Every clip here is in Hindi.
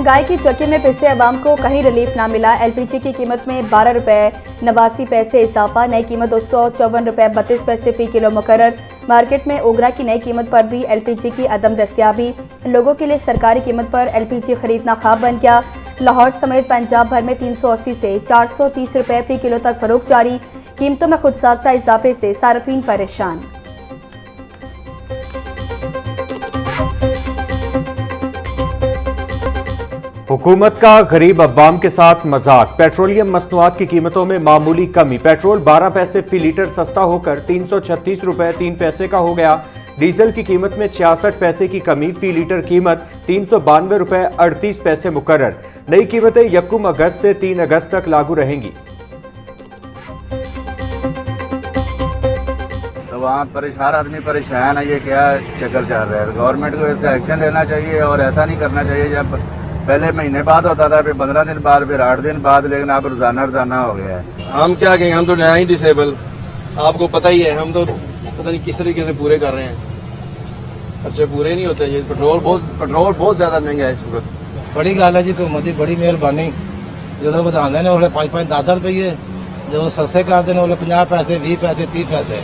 महंगाई की चक्की में पिसे अवाम को कहीं रिलीफ ना मिला। एलपीजी की कीमत में 12 रुपए 89 पैसे इजाफा, नई कीमत 254 रुपए 32 पैसे फी किलो मुकर्रर। मार्केट में ओगरा की नई कीमत पर भी एलपीजी की अदम दस्तियाबी। लोगों के लिए सरकारी कीमत पर एलपीजी खरीदना ख्वाब बन गया। लाहौर समेत पंजाब भर में 380 से 430 रुपए फी किलो तक फरोख्त जारी। कीमतों में खुद साख्ता इजाफे से सार्फिन परेशान। हुकूमत का गरीब अवाम के साथ मजाक। पेट्रोलियम मसनूआत की कीमतों में मामूली कमी। पेट्रोल 12 पैसे फी लीटर सस्ता होकर 336 रुपए 3 पैसे का हो गया। डीजल की कीमत में 66 पैसे की कमी, फी लीटर कीमत 392 रुपए 38 पैसे मुकर्रर। नई कीमतें 1 अगस्त से 3 अगस्त तक लागू रहेंगी। तो वहाँ परेशान आदमी परेशान है, ये क्या चक्कर चल रहा है। गवर्नमेंट को इसका एक्शन लेना चाहिए और ऐसा नहीं करना चाहिए जब पहले महीने बाद होता था, फिर 15 दिन बाद, फिर 8 दिन बाद, लेकिन अब रोजाना हो गया है। हम क्या कहेंगे, हम तो नया ही डिसेबल, आपको पता ही है, हम तो पता नहीं किस तरीके से पूरे कर रहे हैं, खर्चे पूरे नहीं होते। ये पेट्रोल बहुत ज्यादा महंगा है इस वक्त। बड़ी गल है जी, हुकूमत की बड़ी मेहरबानी। जो बढ़ाते हैं उसले 5-5 10 रुपये, जो सस्ते करते हैं उसले 50 पैसे 20 पैसे 30 पैसे।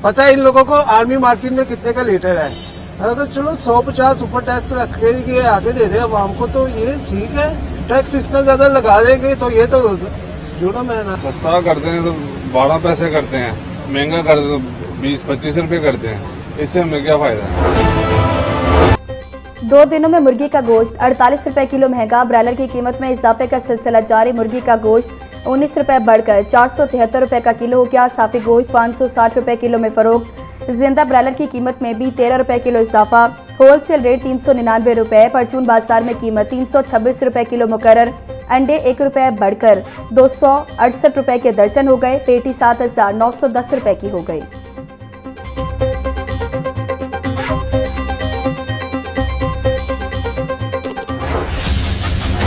पता है इन लोगों को आर्मी मार्केट में कितने का लीटर है। अरे तो चलो 150 ऊपर टैक्स रख के आगे दे दे आवाम को, तो ये ठीक है। टैक्स इतना ज्यादा लगा देंगे तो ये तो जो ना मैं सस्ता करते हैं तो 12 पैसे करते हैं, महंगा कर दे तो 20-25 रुपए करते हैं, इससे हमें क्या फायदा है। 2 दिनों में मुर्गी का गोश्त 48 रुपए किलो महंगा। ब्रायलर की कीमत में इजाफे का सिलसिला जारी। मुर्गी का गोश्त 19 रुपए बढ़कर 473 रुपए का किलो हो गया। साफी गोश्त 560 रुपए किलो में फरोख्त। जिंदा ब्रायलर की कीमत में भी 13 रुपए किलो इजाफा। होलसेल रेट 399 रुपए। परचून बाजार में कीमत 326 रुपए किलो मुकर्रर। अंडे 1 रुपए बढ़कर 268 रुपए के दर्जन हो गए। पेटी 7,910 रुपए की हो गई।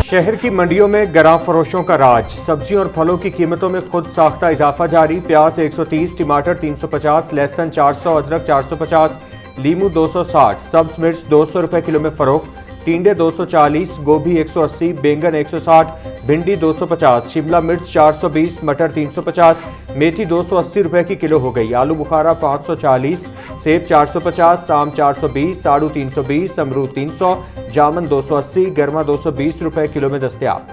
शहर की मंडियों में गरां फरोशों का राज। सब्जियों और फलों की कीमतों में खुद साख्ता इजाफा जारी। प्याज 130, टमाटर 350, लहसुन 400, अदरक 450, लीमू 260, सब्ज मिर्च 200 रुपए किलो में फरोख्त। टिंडे 240, गोभी 180, बैंगन 160, भिंडी 250, शिमला मिर्च 420, मटर 350, मेथी 280 रुपए की किलो हो गई। आलू बुखारा 540, सेब 450, आम 420, आड़ू 320, अमरूद 300, जामुन 280, गरमा 220 रुपए किलो में दस्तयाब।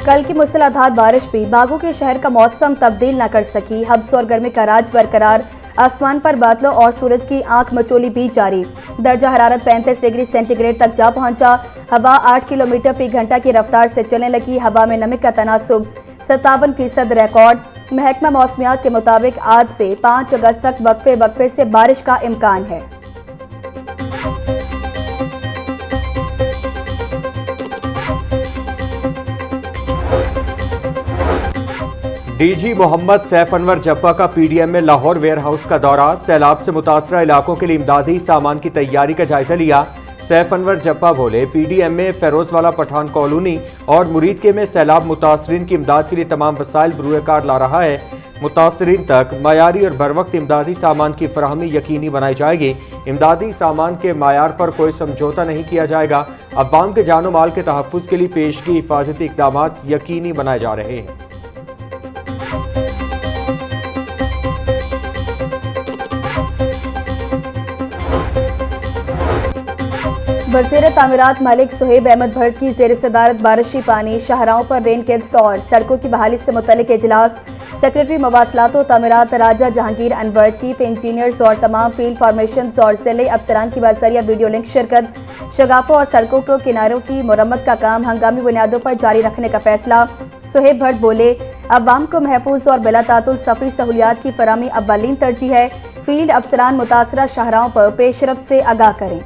कल की मूसलाधार बारिश भी बागों के शहर का मौसम तब्दील न कर सकी। हब्स और गर्मी का राज बरकरार। आसमान पर बादलों और सूरज की आंख मचोली भी जारी। दर्जा हरारत 35 डिग्री सेंटीग्रेड तक जा पहुंचा। हवा 8 किलोमीटर फी घंटा की रफ्तार से चलने लगी। हवा में नमी का तनासुब 57% रिकॉर्ड। महकमा मौसमियात के मुताबिक आज से 5 अगस्त तक वक्फे से बारिश का इम्कान है। डीजी मोहम्मद सैफ अनवर जप्पा का पीडीएम में लाहौर वेयर हाउस का दौरा। सैलाब से मुतासरा इलाकों के लिए इमदादी सामान की तैयारी का जायजा लिया। सैफ अनवर जप्पा बोले, पीडीएम में फेरोजवाला पठान कॉलोनी और मुरीदके में सैलाब मुतासरीन की इमदाद के लिए तमाम वसाइल बरूए कार ला रहा है। मुतासरीन तक मायारी और बरवक्त इमदादी सामान की फराहमी यकीनी बनाई जाएगी। इमदादी सामान के मायार पर कोई समझौता नहीं किया जाएगा। अवाम के जानो माल के तहफ़्फ़ुज़ के लिए पेशगी हिफाजती इक़दाम यकीनी बनाए जा रहे हैं। वज़ीर तामीरात मलिक सुहेब अहमद भट्ट की ज़ेर सदारत बारिशी पानी शाहराहों पर रेन किड्स और सड़कों की बहाली से मुतल्लिक इजलास। सेक्रेटरी मवासलात और तामीरात राजा जहांगीर अनवर, चीफ इंजीनियर्स और तमाम फील्ड फॉर्मेशन और ज़िले अफसरान की बाज़रिया वीडियो लिंक शिरकत। शगाफों और सड़कों के किनारों की मुरम्मत का काम हंगामी बुनियादों पर जारी रखने का फैसला। सुहेब भट्ट बोले, अवाम को महफूज और बिला तातुल सफरी सहूलियात की फराहमी अव्वलीन तरजीह है। फील्ड अफसरान मुतासरा शाहराहों पर पेशरफ से आगाह करें।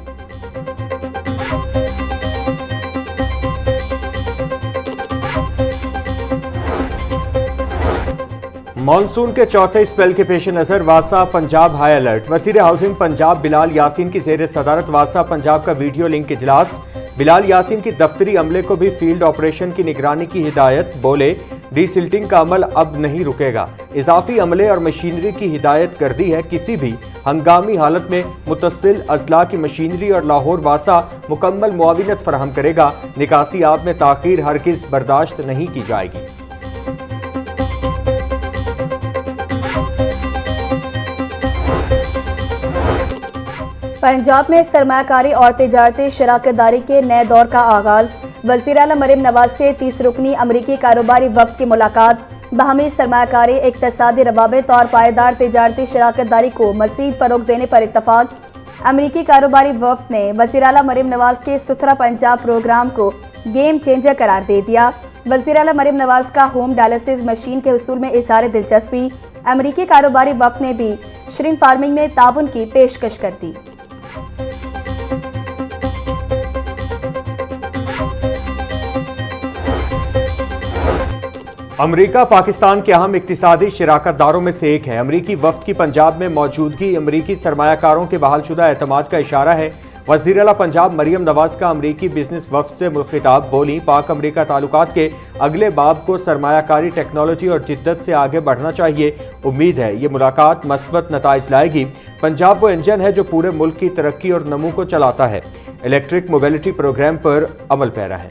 मॉनसून के चौथे स्पेल के पेश नजर वासा पंजाब हाई अलर्ट। वजीर हाउसिंग पंजाब बिलाल यासीन की जेर सदारत वासा पंजाब का वीडियो लिंक इजलास। बिलाल यासीन की दफ्तरी अमले को भी फील्ड ऑपरेशन की निगरानी की हिदायत। बोले डीसिल्टिंग का अमल अब नहीं रुकेगा। इजाफी अमले और मशीनरी की हिदायत कर दी है। किसी भी हंगामी हालत में मुतसिल अजला की मशीनरी और लाहौर वासा मुकम्मल मुआविनत फराहम करेगा। निकासी आब में ताखीर हरगिज बर्दाश्त नहीं की जाएगी। पंजाब में सरमायाकारी और तिजारती शराकतदारी के नए दौर का आगाज। वज़ीर आला मरीम नवाज से 30 रुकनी अमरीकी कारोबारी वफ्द की मुलाकात। बाहमी सरमायाकारी, इक़्तिसादी रवाबित और पायदार तिजारती शराकतदारी को मज़ीद फ़रोग़ देने पर इत्तफ़ाक़। अमरीकी कारोबारी वफ्द ने वज़ीर आला मरीम नवाज के सुथरा पंजाब प्रोग्राम को गेम चेंजर करार दे दिया। वज़ीर आला मरीम नवाज का होम डायलिसिस मशीन के उसूल में इज़हार दिलचस्पी। अमरीकी कारोबारी वफ्द ने भी श्रिम्प फार्मिंग में ताउन की पेशकश कर दी। अमरीका पाकिस्तान के अहम इक्तिसादी शराकतदारों में से एक है। अमरीकी वफ्द की पंजाब में मौजूदगी अमरीकी सरमायाकारों के बहालशुदा एतमाद का इशारा है। वज़ीर आला पंजाब मरियम नवाज का अमरीकी बिजनेस वफ्द से खिताब। बोली पाक अमरीका ताल्लुकात के अगले बाब को सरमायाकारी, टेक्नोलॉजी और जिद्दत से आगे बढ़ना चाहिए। उम्मीद है ये मुलाकात मस्बत नताइज लाएगी। पंजाब वो इंजन है जो पूरे मुल्क की तरक्की और नमू को चलाता है। इलेक्ट्रिक मोबिलिटी प्रोग्राम पर अमल पैरा है।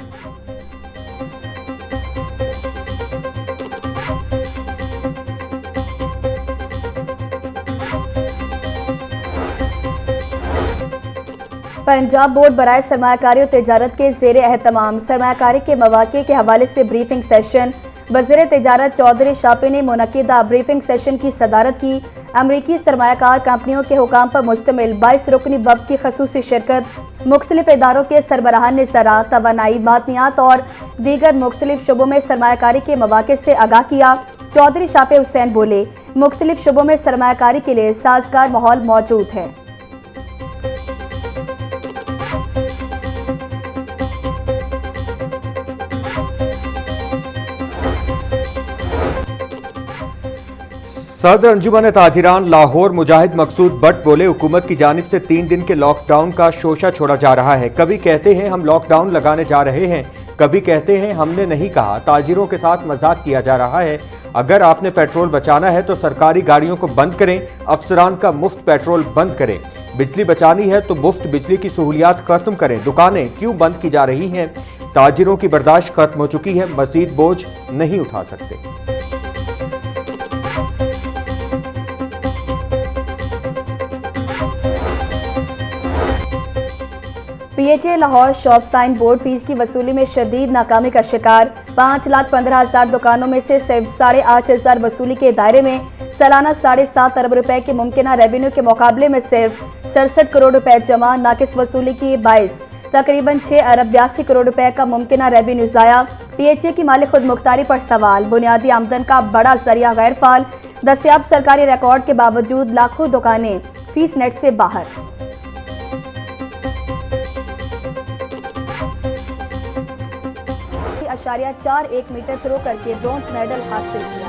पंजाब बोर्ड बराए सरमायाकारी और तिजारत के ज़ेर एहतमाम सरमायाकारी के मौक़े के हवाले से ब्रीफिंग सेशन। वज़ीर तिजारत चौधरी शाफी ने मुनक़िदा ब्रीफिंग सेशन की सदारत की। अमरीकी सरमायाकार कंपनियों के हुकाम पर मुश्तमिल 22 रुकनी वफ़द की खसूसी शिरकत। मुख्तलिफ इदारों के सरबराहान ने ज़राअत, तवानाई, मादनियात और दीगर मुख्तलिफ शुबों में सरमायाकारी के मौक़े से आगाह किया। चौधरी शाफी हुसैन बोले मुख्तलिफ शुबों में सरमायाकारी के लिए साजगार माहौल मौजूद है। सदर अंजुमन ताजिरान लाहौर मुजाहिद मकसूद बट बोले हुकूमत की जानिब से 3 दिन के लॉकडाउन का शोशा छोड़ा जा रहा है। कभी कहते हैं हम लॉकडाउन लगाने जा रहे हैं, कभी कहते हैं हमने नहीं कहा। ताजिरों के साथ मजाक किया जा रहा है। अगर आपने पेट्रोल बचाना है तो सरकारी गाड़ियों को बंद करें, अफसरान का मुफ्त पेट्रोल बंद करें। बिजली बचानी है तो मुफ्त बिजली की सहूलियात खत्म करें। दुकानें क्यों बंद की जा रही हैं? ताजिरों की बर्दाश्त खत्म हो चुकी है, मजीद बोझ नहीं उठा सकते। PHA Lahore shop sign board fees की वसूली में शदीद नाकामी का शिकार। 5,15,000 दुकानों में से सिर्फ 8,500 वसूली के दायरे में सालाना 7.5 अरब रुपए के मुमकिन रेवेन्यू के मुकाबले में सिर्फ 67 करोड़ रुपए जमा। नाकिस वसूली की 22 तकरीबन 6 अरब 82 करोड़ रुपए का मुमकिन रेवेन्यू ज़ाया। PHA की मालिक खुद मुख्तारी पर सवाल। बुनियादी आमदन का बड़ा जरिया गैर फाल। दस्तयाब सरकारी रिकॉर्ड के बावजूद लाखों दुकानें फीस नेट से बाहर। 41 मीटर थ्रो करके ब्रॉन्ज मेडल हासिल किया।